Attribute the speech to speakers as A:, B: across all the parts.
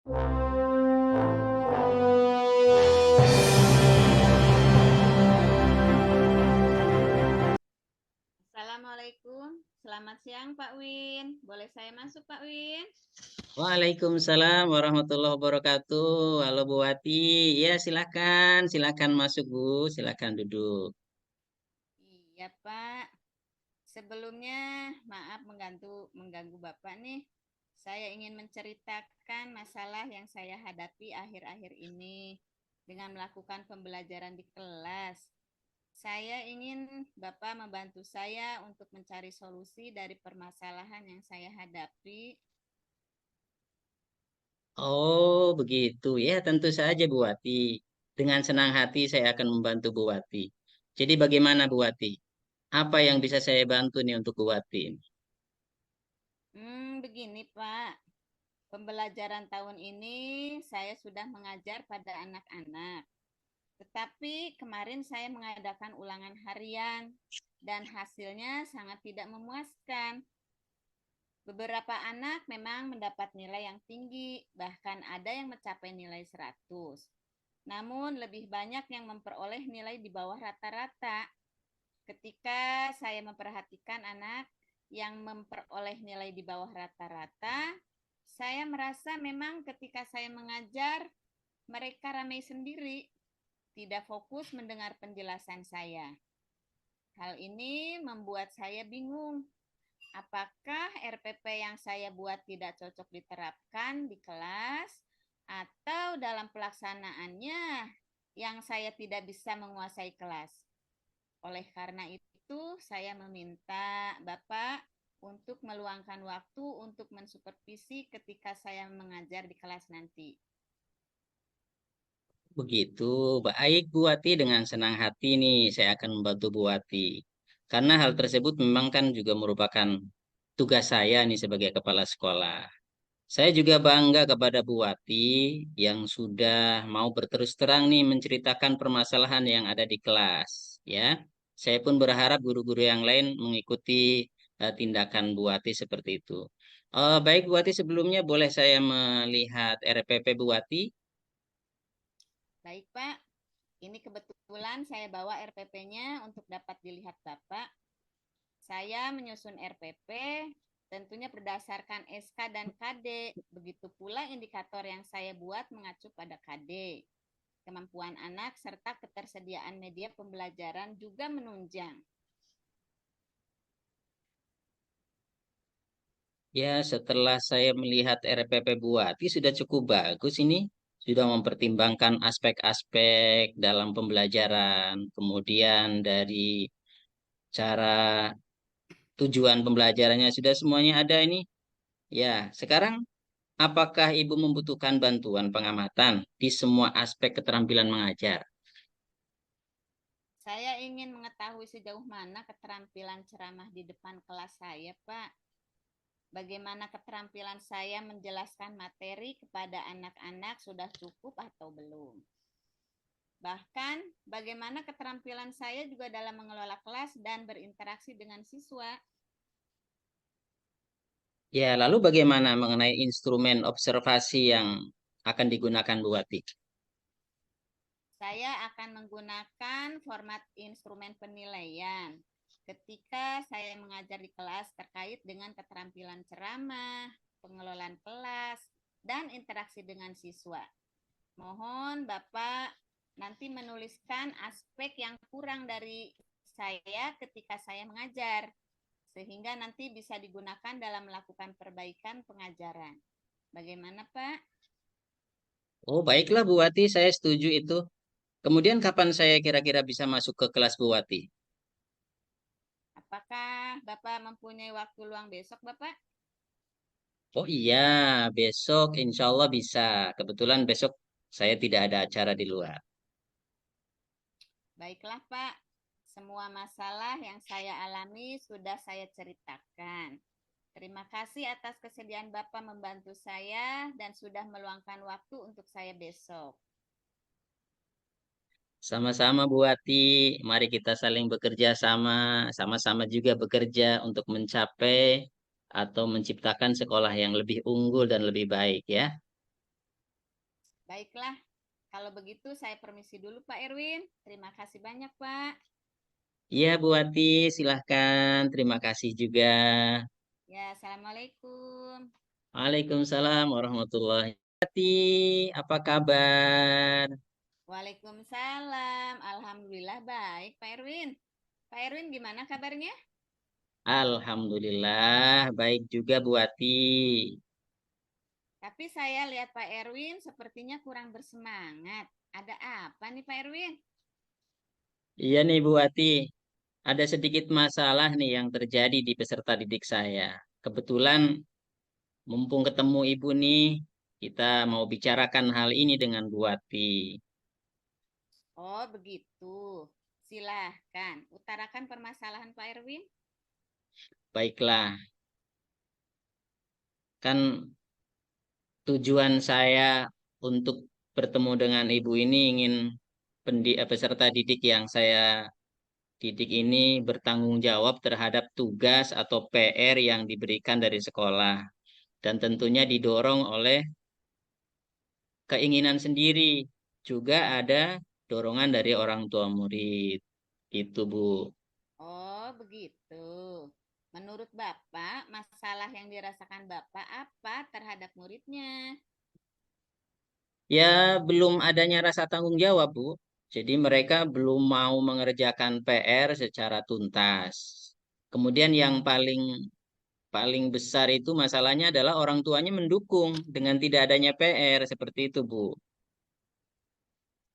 A: Assalamualaikum, selamat siang Pak Win. Boleh saya masuk Pak Win?
B: Waalaikumsalam warahmatullahi wabarakatuh. Halo Bu Wati. Ya, silakan, silakan masuk Bu, silakan duduk.
A: Iya Pak, sebelumnya maaf mengganggu Bapak nih. Saya ingin menceritakan masalah yang saya hadapi akhir-akhir ini dengan melakukan pembelajaran di kelas. Saya ingin Bapak membantu saya untuk mencari solusi dari permasalahan yang saya hadapi.
B: Oh, begitu. Ya, tentu saja Bu Wati. Dengan senang hati saya akan membantu Bu Wati. Jadi bagaimana Bu Wati? Apa yang bisa saya bantu nih untuk Bu Wati?
A: Begini Pak. Pembelajaran tahun ini saya sudah mengajar pada anak-anak. Tetapi kemarin saya mengadakan ulangan harian dan hasilnya sangat tidak memuaskan. Beberapa anak memang mendapat nilai yang tinggi, bahkan ada yang mencapai nilai 100. Namun lebih banyak yang memperoleh nilai di bawah rata-rata. Ketika saya memperhatikan anak yang memperoleh nilai di bawah rata-rata, saya merasa memang ketika saya mengajar, mereka ramai sendiri, tidak fokus mendengar penjelasan saya. Hal ini membuat saya bingung. Apakah RPP yang saya buat tidak cocok diterapkan di kelas atau dalam pelaksanaannya yang saya tidak bisa menguasai kelas? Oleh karena itu, saya meminta Bapak untuk meluangkan waktu untuk mensupervisi ketika saya mengajar di kelas nanti.
B: Begitu. Baik Bu Wati, dengan senang hati nih saya akan membantu Bu Wati. Karena hal tersebut memang kan juga merupakan tugas saya nih sebagai kepala sekolah. Saya juga bangga kepada Bu Wati yang sudah mau berterus terang nih menceritakan permasalahan yang ada di kelas. Ya, saya pun berharap guru-guru yang lain mengikuti tindakan Bu Wati seperti itu. Baik Bu Wati, sebelumnya boleh saya melihat RPP Bu Wati?
A: Baik, Pak. Ini kebetulan saya bawa RPP-nya untuk dapat dilihat Bapak. Saya menyusun RPP tentunya berdasarkan SK dan KD. Begitu pula indikator yang saya buat mengacu pada KD. Kemampuan anak serta ketersediaan media pembelajaran juga menunjang.
B: Ya, setelah saya melihat RPP Bu Wati sudah cukup bagus ini. Sudah mempertimbangkan aspek-aspek dalam pembelajaran, kemudian dari cara tujuan pembelajarannya sudah semuanya ada ini. Ya, sekarang apakah Ibu membutuhkan bantuan pengamatan di semua aspek keterampilan mengajar?
A: Saya ingin mengetahui sejauh mana keterampilan ceramah di depan kelas saya, Pak. Bagaimana keterampilan saya menjelaskan materi kepada anak-anak sudah cukup atau belum? Bahkan, bagaimana keterampilan saya juga dalam mengelola kelas dan berinteraksi dengan siswa.
B: Ya, lalu bagaimana mengenai instrumen observasi yang akan digunakan Bu Wati?
A: Saya akan menggunakan format instrumen penilaian ketika saya mengajar di kelas terkait dengan keterampilan ceramah, pengelolaan kelas, dan interaksi dengan siswa. Mohon Bapak nanti menuliskan aspek yang kurang dari saya ketika saya mengajar, sehingga nanti bisa digunakan dalam melakukan perbaikan pengajaran. Bagaimana Pak?
B: Oh, baiklah Bu Wati, saya setuju itu. Kemudian kapan saya kira-kira bisa masuk ke kelas Bu Wati?
A: Apakah Bapak mempunyai waktu luang besok Bapak?
B: Oh iya, besok insya Allah bisa. Kebetulan besok saya tidak ada acara di luar.
A: Baiklah Pak, semua masalah yang saya alami sudah saya ceritakan. Terima kasih atas kesediaan Bapak membantu saya dan sudah meluangkan waktu untuk saya besok.
B: Sama-sama Bu Wati, mari kita saling bekerja sama-sama juga bekerja untuk mencapai atau menciptakan sekolah yang lebih unggul dan lebih baik ya.
A: Baiklah, kalau begitu saya permisi dulu Pak Erwin. Terima kasih banyak Pak.
B: Iya, Bu Wati, silahkan. Terima kasih juga.
A: Ya, Assalamualaikum.
B: Waalaikumsalam warahmatullahi wabarakatuh. Apa kabar?
A: Waalaikumsalam. Alhamdulillah baik Pak Erwin. Pak Erwin gimana kabarnya?
B: Alhamdulillah, baik juga Bu Wati.
A: Tapi saya lihat Pak Erwin sepertinya kurang bersemangat. Ada apa nih Pak Erwin?
B: Iya nih Bu Wati, ada sedikit masalah nih yang terjadi di peserta didik saya. Kebetulan mumpung ketemu Ibu nih, kita mau bicarakan hal ini dengan Bu Wati.
A: Oh, begitu. Silahkan, utarakan permasalahan Pak Erwin.
B: Baiklah, kan tujuan saya untuk bertemu dengan Ibu ini ingin peserta didik yang saya didik ini bertanggung jawab terhadap tugas atau PR yang diberikan dari sekolah. Dan tentunya didorong oleh keinginan sendiri. Juga ada dorongan dari orang tua murid. Itu, Bu.
A: Oh, begitu. Menurut Bapak, masalah yang dirasakan Bapak apa terhadap muridnya?
B: Ya, belum adanya rasa tanggung jawab, Bu. Jadi mereka belum mau mengerjakan PR secara tuntas. Kemudian yang paling paling besar itu masalahnya adalah orang tuanya mendukung dengan tidak adanya PR seperti itu, Bu.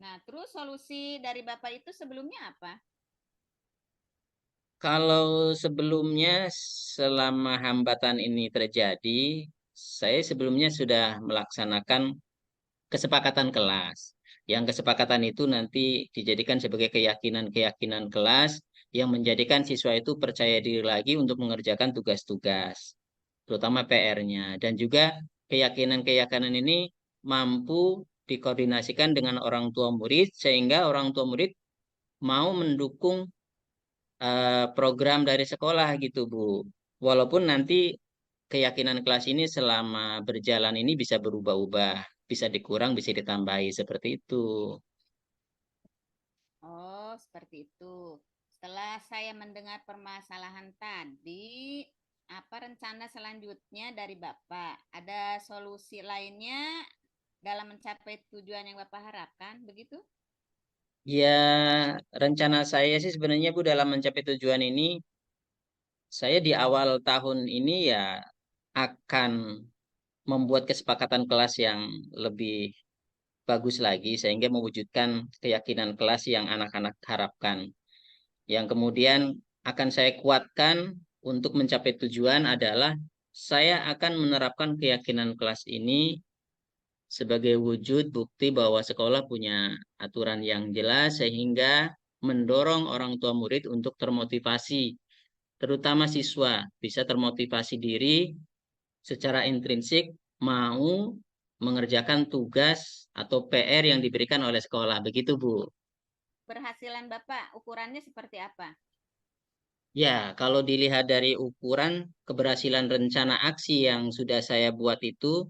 A: Nah, terus solusi dari Bapak itu sebelumnya apa?
B: Kalau sebelumnya selama hambatan ini terjadi, saya sebelumnya sudah melaksanakan kesepakatan kelas. Yang kesepakatan itu nanti dijadikan sebagai keyakinan-keyakinan kelas yang menjadikan siswa itu percaya diri lagi untuk mengerjakan tugas-tugas, terutama PR-nya. Dan juga keyakinan-keyakinan ini mampu dikoordinasikan dengan orang tua murid sehingga orang tua murid mau mendukung program dari sekolah gitu, Bu. Walaupun nanti keyakinan kelas ini selama berjalan ini bisa berubah-ubah, bisa dikurang, bisa ditambahi seperti itu.
A: Oh, seperti itu. Setelah saya mendengar permasalahan tadi, apa rencana selanjutnya dari Bapak? Ada solusi lainnya dalam mencapai tujuan yang Bapak harapkan, begitu?
B: Ya, rencana saya sih sebenarnya Bu dalam mencapai tujuan ini, saya di awal tahun ini ya akan membuat kesepakatan kelas yang lebih bagus lagi sehingga mewujudkan keyakinan kelas yang anak-anak harapkan. Yang kemudian akan saya kuatkan untuk mencapai tujuan adalah saya akan menerapkan keyakinan kelas ini sebagai wujud bukti bahwa sekolah punya aturan yang jelas sehingga mendorong orang tua murid untuk termotivasi, terutama siswa bisa termotivasi diri secara intrinsik mau mengerjakan tugas atau PR yang diberikan oleh sekolah. Begitu, Bu.
A: Berhasilan Bapak ukurannya seperti apa?
B: Ya, kalau dilihat dari ukuran keberhasilan rencana aksi yang sudah saya buat itu,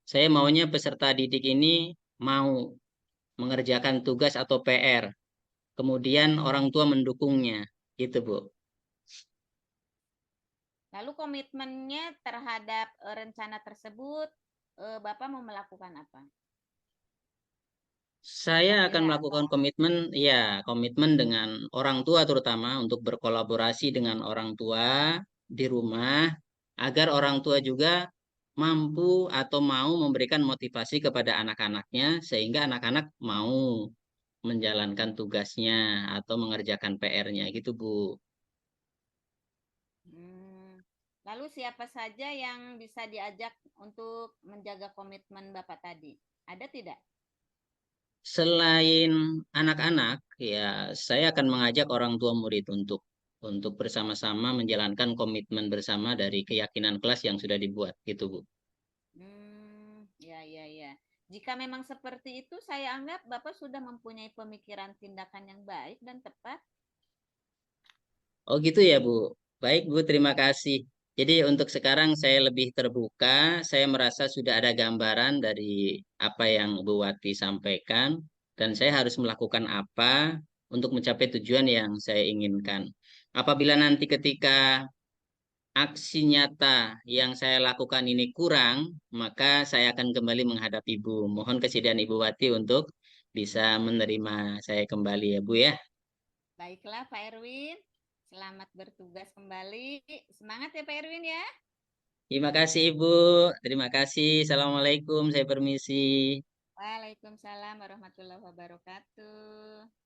B: saya maunya peserta didik ini mau mengerjakan tugas atau PR. Kemudian orang tua mendukungnya. Gitu, Bu.
A: Lalu komitmennya terhadap rencana tersebut, Bapak mau melakukan apa?
B: Saya akan
A: Kira-kira apa?
B: melakukan komitmen, ya, komitmen dengan orang tua terutama untuk berkolaborasi dengan orang tua di rumah agar orang tua juga mampu atau mau memberikan motivasi kepada anak-anaknya sehingga anak-anak mau menjalankan tugasnya atau mengerjakan PR-nya gitu, Bu.
A: Hmm. Lalu siapa saja yang bisa diajak untuk menjaga komitmen Bapak tadi? Ada tidak?
B: Selain anak-anak, ya saya akan mengajak orang tua murid untuk bersama-sama menjalankan komitmen bersama dari keyakinan kelas yang sudah dibuat, gitu, Bu.
A: Ya, ya, ya. Jika memang seperti itu, saya anggap Bapak sudah mempunyai pemikiran tindakan yang baik dan tepat.
B: Oh gitu ya, Bu. Baik, Bu, terima kasih. Jadi untuk sekarang saya lebih terbuka, saya merasa sudah ada gambaran dari apa yang Bu Wati sampaikan, dan saya harus melakukan apa untuk mencapai tujuan yang saya inginkan. Apabila nanti ketika aksi nyata yang saya lakukan ini kurang, maka saya akan kembali menghadap Ibu. Mohon kesediaan Ibu Wati untuk bisa menerima saya kembali ya Bu ya.
A: Baiklah Pak Erwin, selamat bertugas kembali. Semangat ya Pak Erwin ya.
B: Terima kasih Ibu, terima kasih. Assalamualaikum, saya permisi.
A: Waalaikumsalam warahmatullahi wabarakatuh.